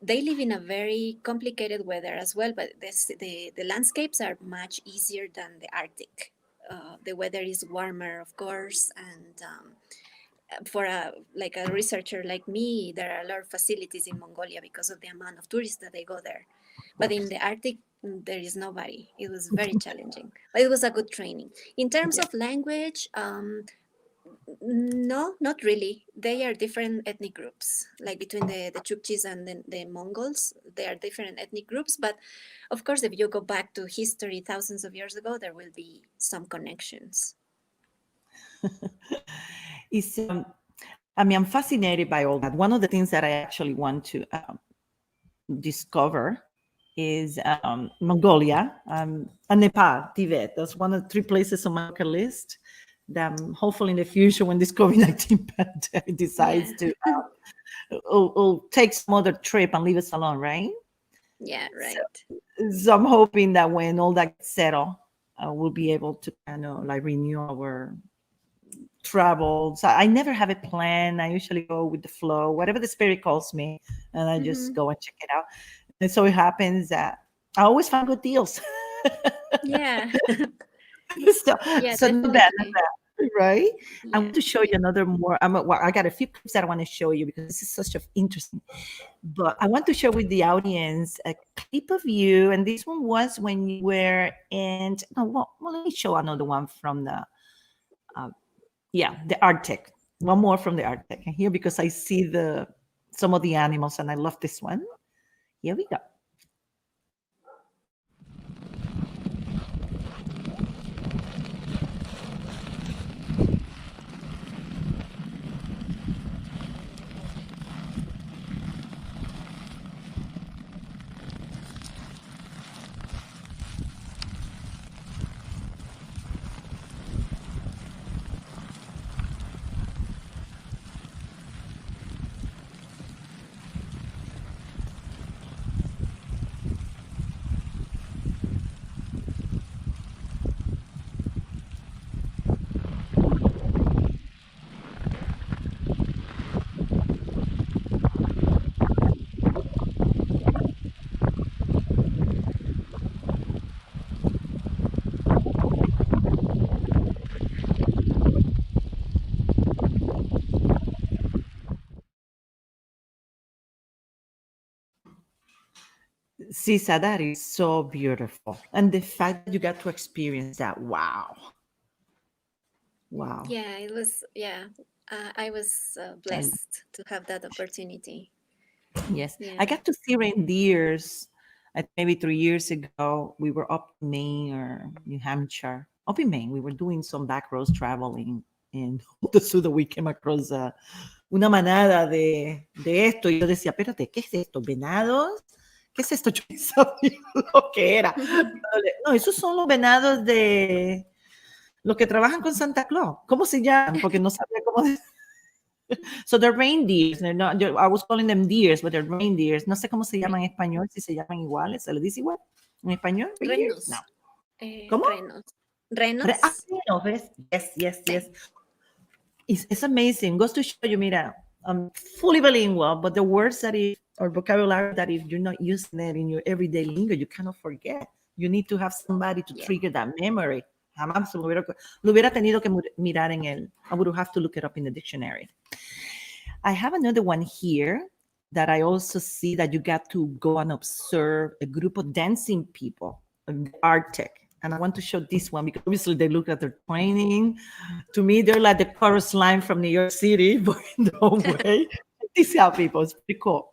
they live in a very complicated weather as well, but the landscapes are much easier than the Arctic. The weather is warmer, of course, and for a researcher like me, there are a lot of facilities in Mongolia because of the amount of tourists that they go there. Of But in course. the Arctic, there is nobody. It was very challenging, but it was a good training. In terms Yeah. of language, no, not really. They are different ethnic groups, like between the Chukchis and the Mongols. They are different ethnic groups, but of course, if you go back to history thousands of years ago, there will be some connections. It's I mean, I'm fascinated by all that. One of the things that I actually want to discover is Mongolia, and Nepal, Tibet. That's one of the 3 places on my bucket list that hopefully in the future, when this COVID-19 pandemic decides Yeah. to take some other trip and leave us alone, right? Yeah, So, right. so I'm hoping that when all that gets settled, we'll be able to kind of like renew our travel. So I never have a plan. I usually go with the flow, whatever the spirit calls me, and I just Hmm. go and check it out. And so it happens that I always find good deals. Yeah. so, Yeah, so not bad, not definitely. bad, right? I want Yeah, to show you yeah. another more. Well, I got a few clips that I want to show you because this is such an interesting. But I want to share with the audience a clip of you, and this one was when you were in. Oh, well, let me show another one from the. Uh, yeah, the Arctic. One more from the Arctic. And here because I see the some of the animals, and I love this one. Here we go. Sisa, that is so beautiful. And the fact that you got to experience that, wow. Wow. Yeah, it was, yeah. I was I blessed to have that opportunity. Yes, I Yeah. got to see reindeers. Maybe 3 years ago, we were up in Maine or New Hampshire. Up in Maine, we were doing some back roads traveling, and all the sudden we came across una manada de esto. Y yo decía, espérate, ¿qué es esto? ¿Venados? ¿Qué es esto? Yo no sabía lo que era. No, esos son los venados de los que trabajan con Santa Claus. ¿Cómo se llaman? Porque no sabía cómo. So they're reindeers. They're not, I was calling them deers, but they're reindeers. No sé cómo se llaman en español, si se llaman iguales. ¿Se le dice igual en español? Reindeers? No. Renos. ¿Cómo? Renos. Renos. No, ¿ves? Yes, yes, Sí. yes. It's amazing. Goes to show you, mira, I'm fully bilingual, but the words that if, or vocabulary that if you're not using it in your everyday lingo, you cannot forget. You need to have somebody to Yeah. trigger that memory. Jamás lo hubiera tenido que mirar en el, I would have to look it up in the dictionary. I have another one here that I also see that you got to go and observe a group of dancing people in the Arctic. And I want to show this one because obviously they look at their training. To me, they're like the chorus line from New York City, but in their own way. These are people. It's pretty cool.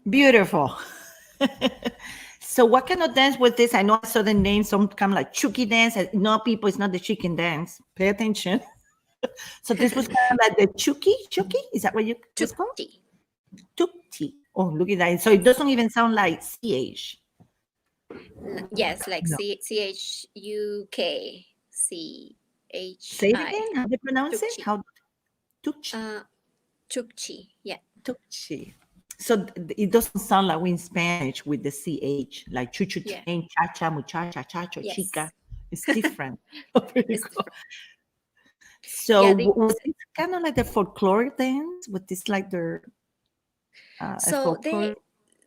Beautiful. So what kind of dance was this? I know I saw the name, some kind of like Chucky dance. No, people, it's not the chicken dance. Pay attention. So this was kind of like the Chucky? Is that what you was called? Chukchi. Chukchi. Oh, look at that. So it doesn't even sound like CH. Yes, like No. CHUK. CHI. Say it again. How do you pronounce it? Chukchi. How? Chukchi. Chukchi. Yeah. Chukchi. So it doesn't sound like we in Spanish with the CH, like chuchu, Yeah. cha-cha, muchacha, chacho, Yes. chica. It's different. Pretty It's cool. different. So Yeah, was it kind of like the folklore dance? Was this like their so folklore?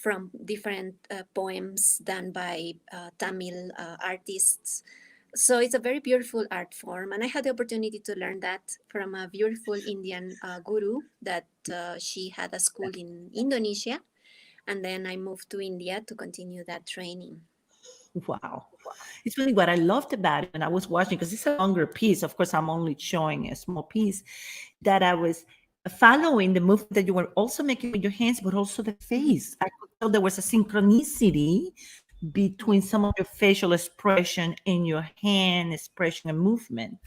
from different poems done by Tamil artists. So it's a very beautiful art form, and I had the opportunity to learn that from a beautiful Indian guru that she had a school in Indonesia, and then I moved to India to continue that training. Wow. It's really what I loved about it when I was watching, because it's a longer piece. Of course, I'm only showing a small piece, that I was following the movement that you were also making with your hands, but also the face. I could tell there was a synchronicity between some of your facial expression and your hand expression and movement.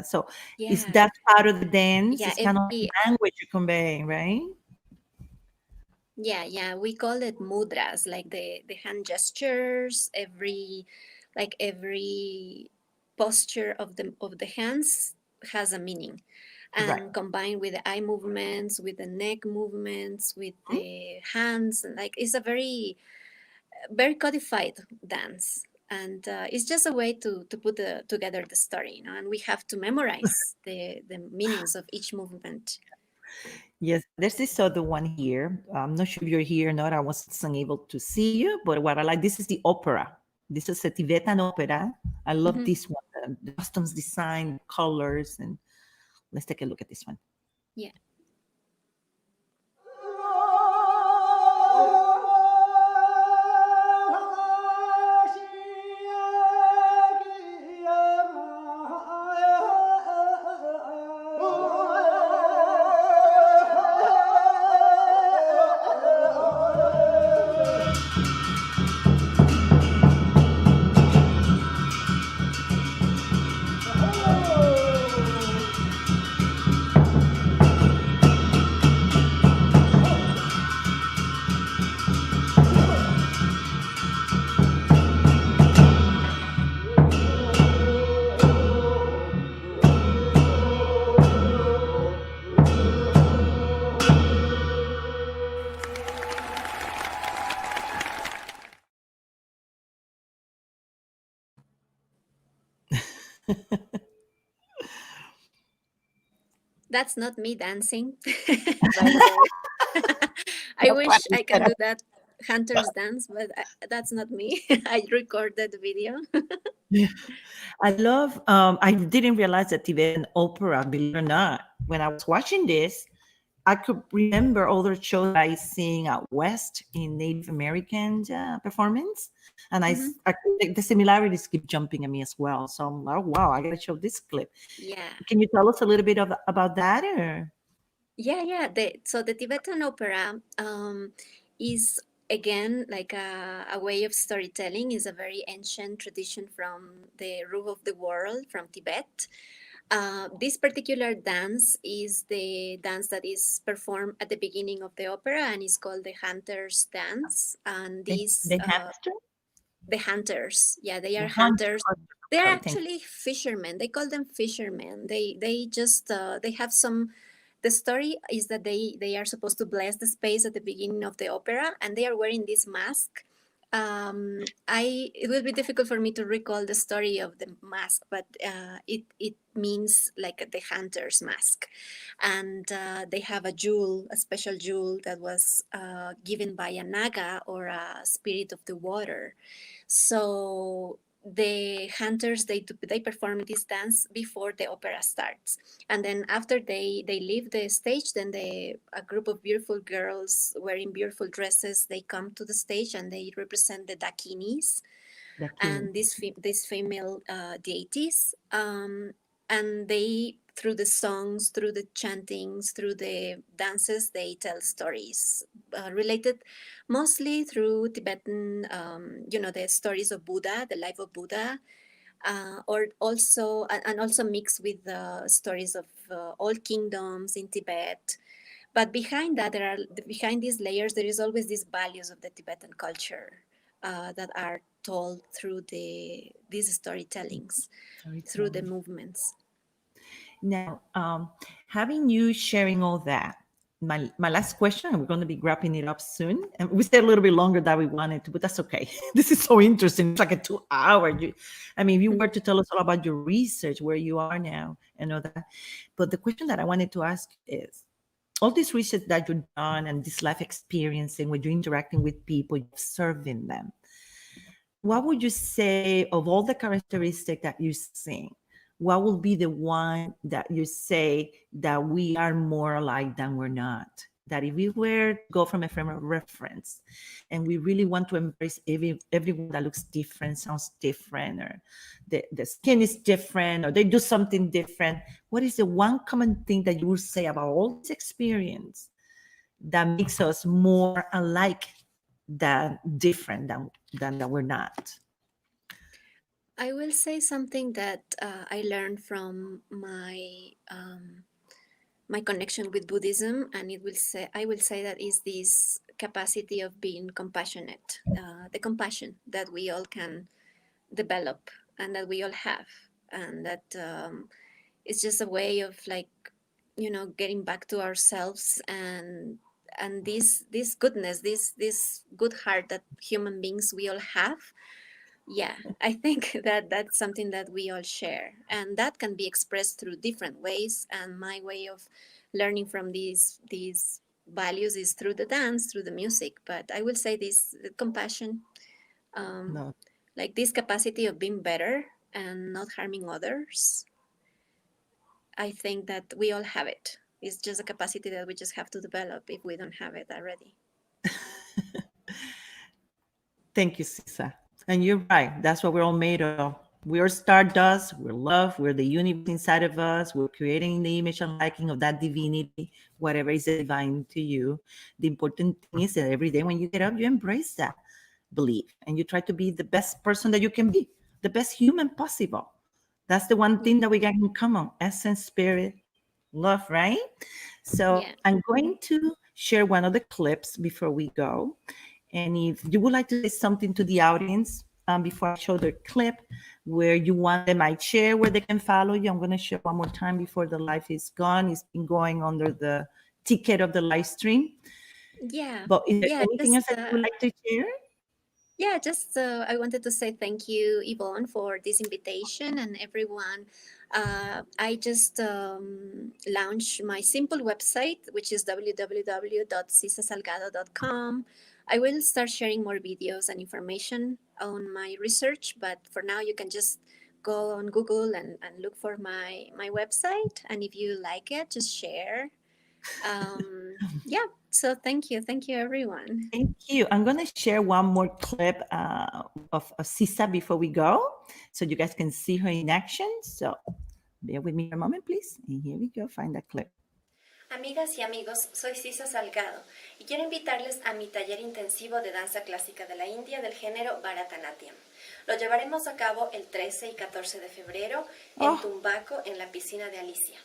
So is Yeah, that part of the dance? yeah, It's kind of like language you're conveying, right? yeah. We call it mudras, like the hand gestures. Every posture of the hands has a meaning, Right. and combined with the eye movements, with the neck movements, with the hands, like it's a very codified dance. And it's just a way to put together the story, and we have to memorize the meanings of each movement. Yes, there's this other one here. I'm not sure if you're here or not. I wasn't able to see you, but what I like, this is the opera. This is a Tibetan opera. I love Mhm. this one, the customs design, colors, and let's take a look at this one. Yeah. That's not me dancing, by the way. I That's what wish I I can said. do that hunter's dance, but that's not me. I recorded the video. I love, I didn't realize that Tibetan opera, believe it or not, when I was watching this, I could remember other shows that I sing out west in Native American performance, and Mhm. the similarities keep jumping at me as well. So I'm like, oh, wow, I gotta show this clip. Yeah, Can you tell us a little bit about that? Or yeah. So the Tibetan opera is again like a way of storytelling. Is a very ancient tradition from the roof of the world, from Tibet. This particular dance is the dance that is performed at the beginning of the opera and is called the Hunter's Dance. And the hamster, the hunters, yeah, they the are hunt? hunters. Oh, They are sorry, thank actually fishermen. They call them fishermen. They just they have some. The story is that they are supposed to bless the space at the beginning of the opera, and they are wearing this mask. I It will be difficult for me to recall the story of the mask, but it means like the hunter's mask, and they have a jewel, a special jewel that was given by a naga or a spirit of the water. So the hunters they perform this dance before the opera starts, and then after they leave the stage, then a group of beautiful girls wearing beautiful dresses, they come to the stage and they represent the dakinis, you. Dakini. and these female deities, and they, through the songs, through the chantings, through the dances, they tell stories related mostly through Tibetan, the stories of Buddha, the life of Buddha, or also and also mixed with the stories of all kingdoms in Tibet. But behind that, behind these layers, there is always these values of the Tibetan culture that are told through these storytellings, through the Storytelling. movements. Now, having you sharing all that, my last question, and we're going to be wrapping it up soon. And we stayed a little bit longer than we wanted to, but that's okay. This is so interesting. It's like a 2 hour. I mean, if you were to tell us all about your research, where you are now, and all that. But the question that I wanted to ask is, all this research that you've done and this life experience and when you're interacting with people, observing them, what would you say of all the characteristics that you see? What will be the one that you say that we are more alike than we're not? That if we were to go from a frame of reference and we really want to embrace everyone that looks different, sounds different, or the skin is different, or they do something different, what is the one common thing that you would say about all this experience that makes us more alike than different than that we're not? I will say something that I learned from my connection with Buddhism, and I will say that is this capacity of being compassionate, the compassion that we all can develop and that we all have, and that it's just a way of, like, getting back to ourselves, and this goodness, this good heart that human beings we all have. Yeah, I think that that's something that we all share, and that can be expressed through different ways. And my way of learning from these values is through the dance, through the music. But I will say this compassion, No. like this capacity of being better and not harming others. I think that we all have it. It's just a capacity that we just have to develop if we don't have it already. Thank you, Sisa. And you're right. That's what we're all made of. We're stardust. We're love. We're the universe inside of us. We're creating the image and liking of that divinity, whatever is divine to you. The important thing is that every day when you get up, you embrace that belief and you try to be the best person that you can be, the best human possible. That's the one thing that we got in common: essence, spirit, love, right? So Yeah. I'm going to share one of the clips before we go. And if you would like to say something to the audience before I show the clip where you want them, I share where they can follow you. I'm going to share one more time before the live is gone. It's been going under the ticket of the live stream. Yeah. But is there Yeah. anything else that you would like to share? Yeah, just I wanted to say thank you, Yvonne, for this invitation, and everyone. I just launched my simple website, which is www.sisasalgado.com. I will start sharing more videos and information on my research, but for now, you can just go on Google and look for my website. And if you like it, just share. Yeah, so thank you. Thank you, everyone. Thank you. I'm going to share one more clip of Sisa before we go so you guys can see her in action. So bear with me for a moment, please. And here we go. Find that clip. Amigas y amigos, soy Sisa Salgado y quiero invitarles a mi taller intensivo de danza clásica de la India del género Bharatanatyam. Lo llevaremos a cabo el 13 y 14 de febrero en Tumbaco, en la piscina de Alicia.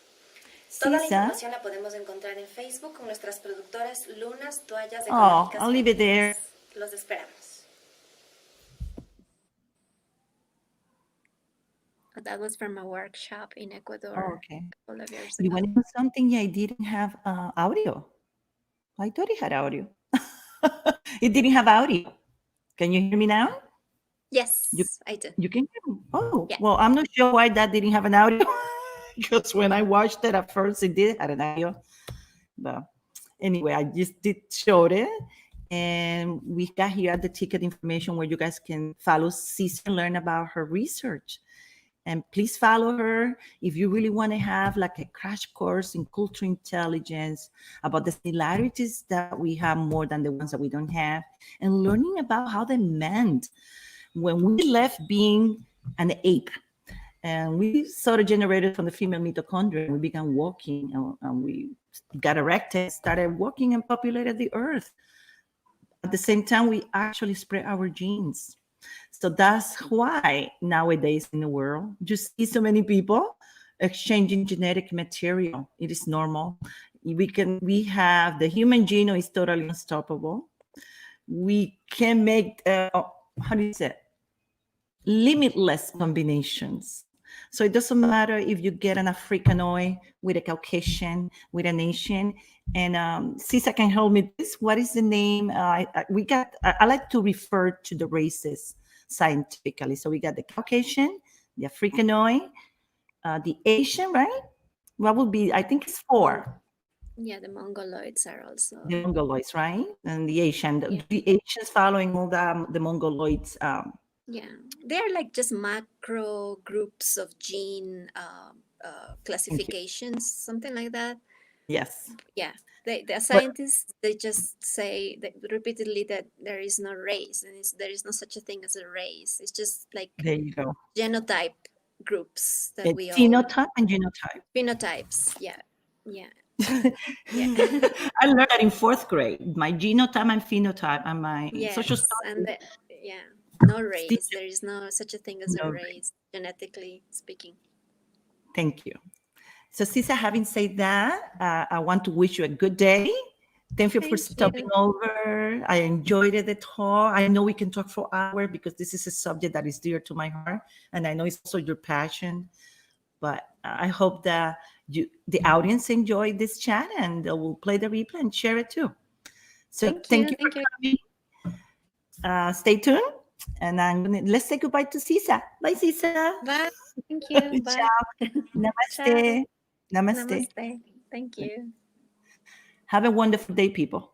Toda la información la podemos encontrar en Facebook con nuestras productoras Lunas, Toallas Ecológicas. I'll leave it there. Los esperamos. That was from a workshop in Ecuador. Okay. A couple of years You ago. want to know something? Yeah, I didn't have audio. I thought it had audio. It didn't have audio. Can you hear me now? Yes, I do. You can hear me. Oh, Yeah. well, I'm not sure why that didn't have an audio. Because when I watched it at first, it did have an audio. But anyway, I just did show it. And we got here the ticket information where you guys can follow Cece and learn about her research. And please follow her if you really want to have like a crash course in cultural intelligence about the similarities that we have more than the ones that we don't have, and learning about how they meant when we left being an ape. And we sort of generated from the female mitochondria. We began walking and we got erected, started walking and populated the earth. At the same time, we actually spread our genes. So that's why nowadays in the world, you see so many people exchanging genetic material. It is normal. We have the human genome is totally unstoppable. We can make, how do you say it? Limitless combinations. So it doesn't matter if you get an Africanoid with a Caucasian, with an Asian. And Sisa can help me this. What is the name? I like to refer to the races scientifically. So we got the Caucasian, the Africanoid, the Asian, right? What would be, I think it's 4. Yeah, the Mongoloids are also. The Mongoloids, right? And the Asian, Yeah. the Asians following all the Mongoloids. Yeah, they're like just macro groups of gene Thank you. classifications, something like that. Yes. Yeah, the But scientists, they just say that repeatedly that there is no race, and there is no such a thing as a race. It's just like there you go. genotype groups that It's we all phenotype and genotype. phenotypes. Yeah, yeah, yeah. I learned that in 4th grade. My genotype and phenotype and my social Yes, and studies. yeah, no Still, race. There is no such a thing as a no, race, genetically speaking. thank you. So, Sisa, having said that, I want to wish you a good day. Thank you for Thank stopping you. over. I enjoyed the talk. I know we can talk for hours because this is a subject that is dear to my heart, and I know it's also your passion. But I hope that the audience enjoyed this chat, and they will play the replay and share it too. So, thank you for Thank you. coming. Stay tuned, and let's say goodbye to Sisa. Bye, Sisa. Bye. Thank you. Bye. Ciao. Ciao. Namaste. Namaste. Namaste. Thank you. Have a wonderful day, people.